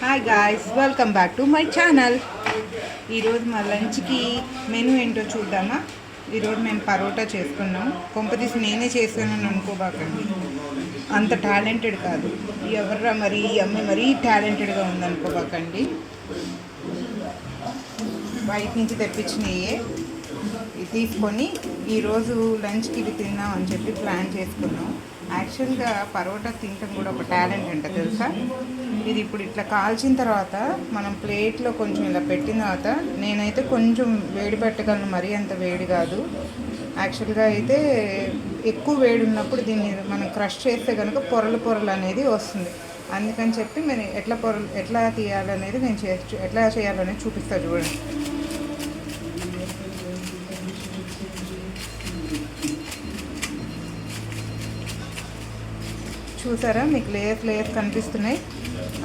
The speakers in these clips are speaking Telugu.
Hi guys, welcome back to my channel. ఈరోజు మా లంచ్కి మెనూ ఏంటో చూద్దామా. ఈరోజు మేము పరోటా చేసుకున్నాం. కొంపతీసి నేనే చేశానని అనుకోబాకండి, అంత టాలెంటెడ్ కాదు. ఎవర్రా మరి ఈ అమ్మాయి మరీ టాలెంటెడ్గా ఉందనుకోబాకండి. బయట నుంచి తెప్పించినయే ఇది తీసుకొని ఈరోజు లంచ్కి ఇవి తిందాం అని చెప్పి ప్లాన్ చేసుకున్నాం. యాక్చువల్గా పరోటా తినటం కూడా ఒక టాలెంట్ అంట, తెలుసా. ఇది ఇప్పుడు ఇట్లా కాల్చిన తర్వాత మనం ప్లేట్లో కొంచెం ఇలా పెట్టిన తర్వాత నేనైతే కొంచెం వేడి పెట్టగలను, మరీ అంత వేడి కాదు. యాక్చువల్గా అయితే ఎక్కువ వేడి ఉన్నప్పుడు దీన్ని మనం క్రష్ చేస్తే కనుక పొరలు అనేది వస్తుంది. అందుకని చెప్పి నేను ఎట్లా తీయాలనేది ఎట్లా చేయాలనేది చూపిస్తాను, చూడండి. చూసారా, మీకు లేయర్స్ కనిపిస్తున్నాయి.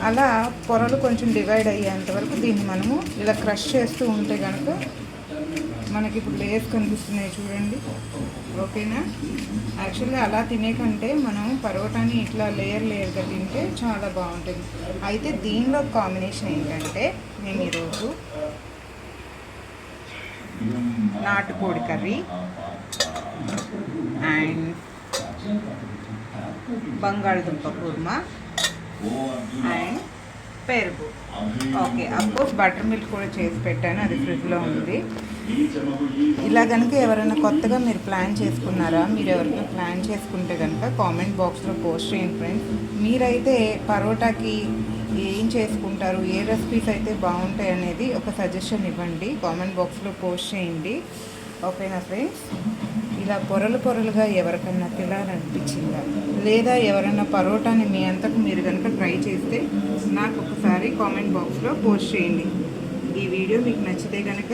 అలా పొరలు కొంచెం డివైడ్ అయ్యేంత వరకు దీన్ని మనము ఇలా క్రష్ చేస్తూ ఉంటే కనుక మనకి ఇప్పుడు లేయర్స్ కనిపిస్తున్నాయి, చూడండి. ఓకేనా. యాక్చువల్గా అలా తినే కంటే మనం పరోటాని ఇట్లా లేయర్గా తింటే చాలా బాగుంటుంది. అయితే దీనిలో కాంబినేషన్ ఏంటంటే, నేను ఈరోజు నాటుకోడి కర్రీ అండ్ బంగాళదుంప కుర్మా అండ్ పెరుగు. ఓకే, అఫ్కోర్స్ బటర్ మిల్క్ కూడా చేసి పెట్టాను, అది ఫ్రిడ్జ్లో ఉంది. ఇలా కనుక ఎవరైనా కొత్తగా మీరు ప్లాన్ చేసుకున్నారా, మీరు ఎవరైనా ప్లాన్ చేసుకుంటే కనుక కామెంట్ బాక్స్లో పోస్ట్ చేయండి ఫ్రెండ్స్. మీరైతే పరోటాకి ఏం చేసుకుంటారు, ఏ రెసిపీస్ అయితే బాగుంటాయి అనేది ఒక సజెషన్ ఇవ్వండి, కామెంట్ బాక్స్లో పోస్ట్ చేయండి. ఓకేనా ఫ్రెండ్స్. ఇలా పొరలుగా ఎవరికన్నా తినాలనిపించిందా, లేదా ఎవరైనా పరోటాని మీ అంతకు మీరు కనుక ట్రై చేస్తే నాకు ఒకసారి కామెంట్ బాక్స్లో పోస్ట్ చేయండి. ఈ వీడియో మీకు నచ్చితే కనుక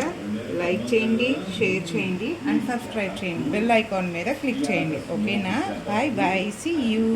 లైక్ చేయండి, షేర్ చేయండి అండ్ సబ్స్క్రైబ్ చేయండి. బెల్ ఐకాన్ మీద క్లిక్ చేయండి. ఓకేనా. Bye bye, see you.